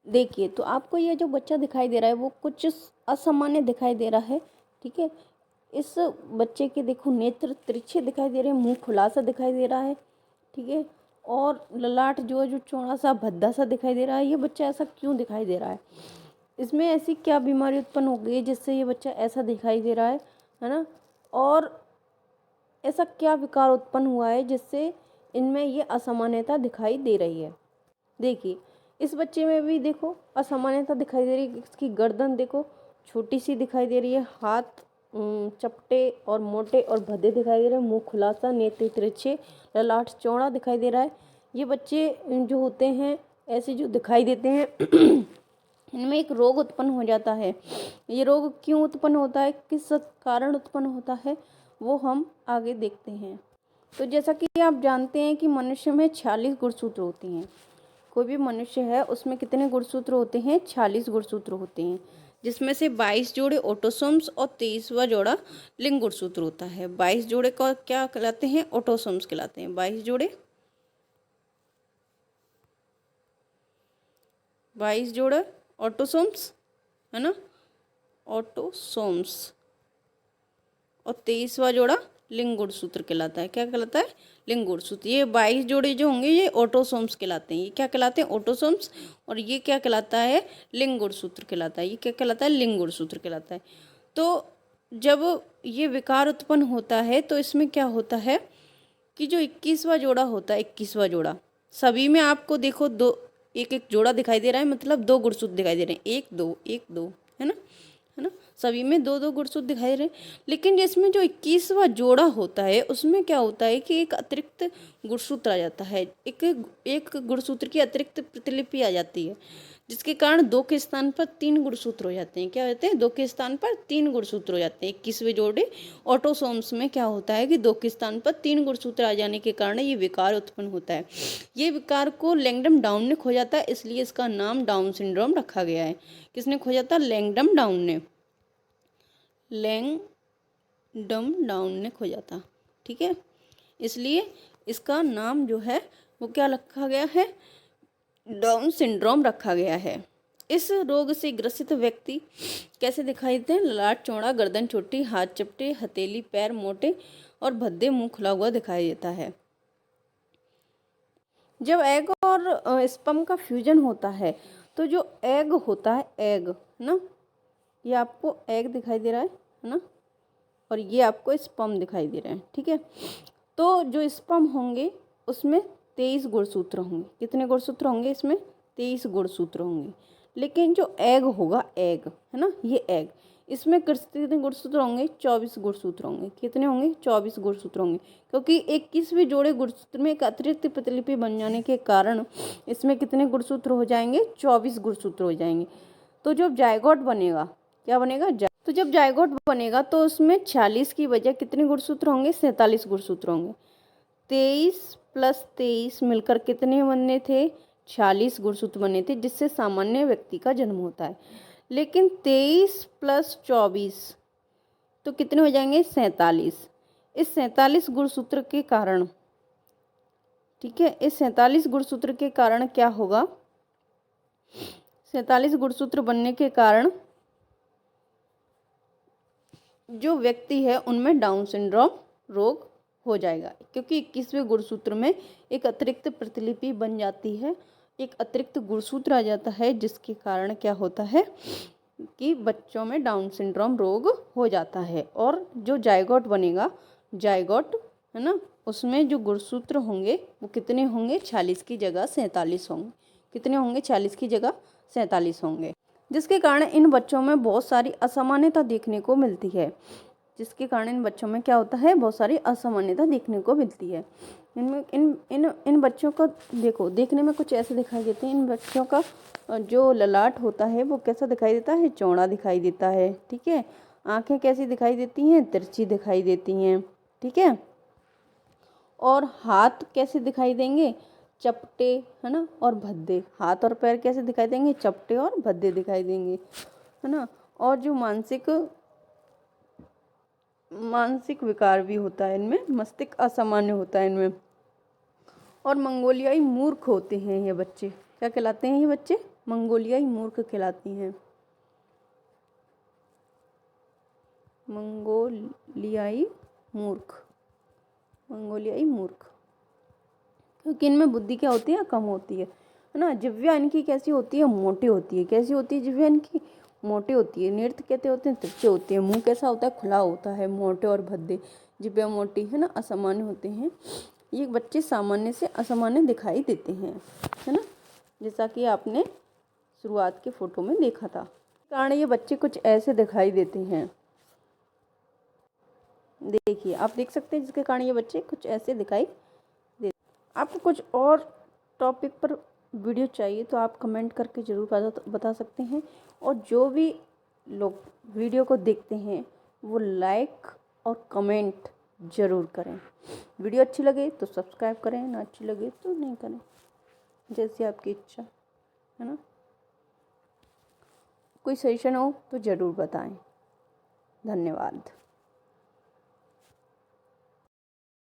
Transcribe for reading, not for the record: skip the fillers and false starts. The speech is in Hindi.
देखिए, तो आपको ये जो बच्चा दिखाई दे रहा है वो कुछ असामान्य दिखाई दे रहा है, ठीक है। इस बच्चे के देखो नेत्र तिरछे दिखाई दे रहे हैं, मुंह खुला सा दिखाई दे रहा है, ठीक है। और ललाट जो है जो चौड़ा सा भद्दा सा दिखाई दे रहा है। ये बच्चा ऐसा क्यों दिखाई दे रहा है? इसमें ऐसी क्या बीमारी उत्पन्न हो गई है जिससे ये बच्चा ऐसा दिखाई दे रहा है ना? और ऐसा क्या विकार उत्पन्न हुआ है जिससे इनमें ये असामान्यता दिखाई दे रही है? देखिए, इस बच्चे में भी देखो असामान्यता दिखाई दे रही है। इसकी गर्दन देखो छोटी सी दिखाई दे रही है, हाथ चपटे और मोटे और भद्दे दिखाई दे रहे हैं, मुंह खुला सा, नेत्र तिरछे, ललाट चौड़ा दिखाई दे रहा है। ये बच्चे जो होते हैं ऐसे जो दिखाई देते हैं इनमें एक रोग उत्पन्न हो जाता है। ये रोग क्यों उत्पन्न होता है, किस कारण उत्पन्न होता है, वो हम आगे देखते हैं। तो जैसा कि आप जानते हैं कि मनुष्य में 46 गुणसूत्र होते हैं। कोई भी मनुष्य है उसमें कितने गुणसूत्र होते हैं? 46 गुणसूत्र होते हैं, जिसमें से 22 जोड़े ऑटोसोम्स और 23वां जोड़ा लिंग गुणसूत्र होता है। 22 जोड़े का क्या कहलाते हैं? ऑटोसोम्स कहलाते हैं। 22 जोड़े ऑटोसोम्स, है ना, ऑटोसोम्स, और 23वां जोड़ा लिंग गुणसूत्र कहलाता है। क्या कहलाता है? लिंग गुणसूत्र। ये 22 जोड़े जो होंगे ये ऑटोसोम्स कहलाते हैं। ये क्या कहलाते हैं? ऑटोसोम्स। और ये क्या कहलाता है? लिंग गुणसूत्र कहलाता है। ये क्या कहलाता है? लिंग गुणसूत्र कहलाता है। तो जब ये विकार उत्पन्न होता है तो इसमें क्या होता है कि जो 21वां जोड़ा होता है, 21वां जोड़ा, सभी में आपको देखो दो एक एक जोड़ा दिखाई दे रहा है, मतलब 2 गुणसूत्र दिखाई दे रहे हैं, 1 2 1 2, है ना, है ना, सभी में 2 2 गुणसूत्र दिखाई दे रहे हैं। लेकिन जिसमें जो 21वां जोड़ा होता है उसमें क्या होता है कि एक अतिरिक्त गुणसूत्र आ जाता है, एक गुणसूत्र की अतिरिक्त प्रतिलिपि आ जाती है, जिसके कारण 2 के स्थान पर 3 गुणसूत्र हो जाते हैं। क्या होते हैं? 2 के स्थान पर 3 गुणसूत्र हो जाते हैं। 21वें जोड़े ऑटोसोम्स में क्या होता है कि 2 के स्थान पर 3 गुणसूत्र आ जाने के कारण ये विकार उत्पन्न होता है। ये विकार को लैंगडम डाउन ने खोजा था, इसलिए इसका नाम डाउन सिंड्रोम रखा गया है। किसने खोजा था? लैंगडम डाउन ने। लैंगडम डाउन ने खोजा था, ठीक है। इसलिए इसका नाम जो है वो क्या रखा गया है? डाउन सिंड्रोम रखा गया है। इस रोग से ग्रसित व्यक्ति कैसे दिखाई देते हैं? ललाट चौड़ा, गर्दन छोटी, हाथ चपटे, हथेली पैर मोटे और भद्दे, मुंह खुला हुआ दिखाई देता है। जब एग और स्पर्म का फ्यूजन होता है तो जो एग होता है, एग, है ना, ये आपको एग दिखाई दे रहा है ना, और ये आपको स्पर्म दिखाई दे रहा है, ठीक है। तो जो स्पर्म होंगे उसमें 23 गुणसूत्र होंगे। कितने गुणसूत्र होंगे इसमें? 23 गुणसूत्र होंगे। लेकिन जो एग होगा, एग, है ना, ये एग, इसमें कितने गुणसूत्र होंगे? 24 गुणसूत्र होंगे। कितने होंगे? 24 गुणसूत्र होंगे, क्योंकि 21वें जोड़े गुणसूत्र में एक अतिरिक्त प्रतिलिपि बन जाने के कारण इसमें कितने गुणसूत्र हो जाएंगे? 24 गुणसूत्र हो जाएंगे। तो जब जायगोट बनेगा, क्या बनेगा? तो जब जायगोट बनेगा तो उसमें 46 की बजाय कितने गुणसूत्र होंगे? 47 गुणसूत्र होंगे। 23 + 23 मिलकर कितने बनने थे? 46 गुणसूत्र बने थे, जिससे सामान्य व्यक्ति का जन्म होता है। लेकिन 23 + 24 तो कितने हो जाएंगे? 47। इस 47 गुणसूत्र के कारण, ठीक है, इस 47 गुणसूत्र के कारण क्या होगा? 47 गुणसूत्र बनने के कारण जो व्यक्ति है उनमें डाउन सिंड्रोम रोग हो जाएगा, क्योंकि 21वें गुणसूत्र में एक अतिरिक्त प्रतिलिपि बन जाती है, एक अतिरिक्त गुणसूत्र आ जाता है, जिसके कारण क्या होता है कि बच्चों में डाउन सिंड्रोम रोग हो जाता है। और जो जायगोट बनेगा, जायगोट, है ना, उसमें जो गुणसूत्र होंगे वो कितने होंगे? 46 की जगह 47 होंगे। कितने होंगे? 46 की जगह 47 होंगे, जिसके कारण इन बच्चों में बहुत सारी असामान्यता देखने को मिलती है। जिसके कारण इन बच्चों में क्या होता है? बहुत सारी असामान्यता देखने को मिलती है। इनमें इन बच्चों का देखो, देखने में कुछ ऐसे दिखाई देते हैं। इन बच्चों का जो ललाट होता है वो कैसा दिखाई देता है? चौड़ा दिखाई देता है, ठीक है। आंखें कैसी दिखाई देती हैं? तिरछी दिखाई देती हैं, ठीक है। और हाथ कैसे दिखाई देंगे? चपटे, है ना, और भद्दे। हाथ और पैर कैसे दिखाई देंगे? चपटे और भद्दे दिखाई देंगे, है ना। और जो मानसिक विकार भी होता है इनमें, मस्तिष्क असामान्य होता है इनमें। और मंगोलियाई मूर्ख होते हैं ये बच्चे। क्या कहलाते हैं ये बच्चे? मंगोलियाई मूर्ख कहलाती हैं। मंगोलियाई मूर्ख, मंगोलियाई मूर्ख, क्योंकि इनमें बुद्धि क्या होती है, कम होती है ना। जिह्वा इनकी कैसी होती है, मोटी होती है। कैसी होती है जिह्वा इनकी, मोटी होती है। नेत्र कहते होते हैं, तिरछे होते हैं। मुंह कैसा होता है, खुला होता है, मोटे और भद्दे। जिह्वा मोटी है ना, असामान्य होते हैं। ये बच्चे सामान्य से असामान्य दिखाई देते हैं, है ना, जैसा कि आपने शुरुआत के फोटो में देखा था। कारण ये बच्चे कुछ ऐसे दिखाई देते हैं। देखिए, आप देख सकते हैं जिसके कारण ये बच्चे कुछ ऐसे दिखाई देते। आपको कुछ और टॉपिक पर वीडियो चाहिए तो आप कमेंट करके ज़रूर बता सकते हैं। और जो भी लोग वीडियो को देखते हैं वो लाइक और कमेंट ज़रूर करें। वीडियो अच्छी लगे तो सब्सक्राइब करें, ना अच्छी लगे तो नहीं करें, जैसी आपकी इच्छा, है ना। कोई सजेशन हो तो ज़रूर बताएं। धन्यवाद।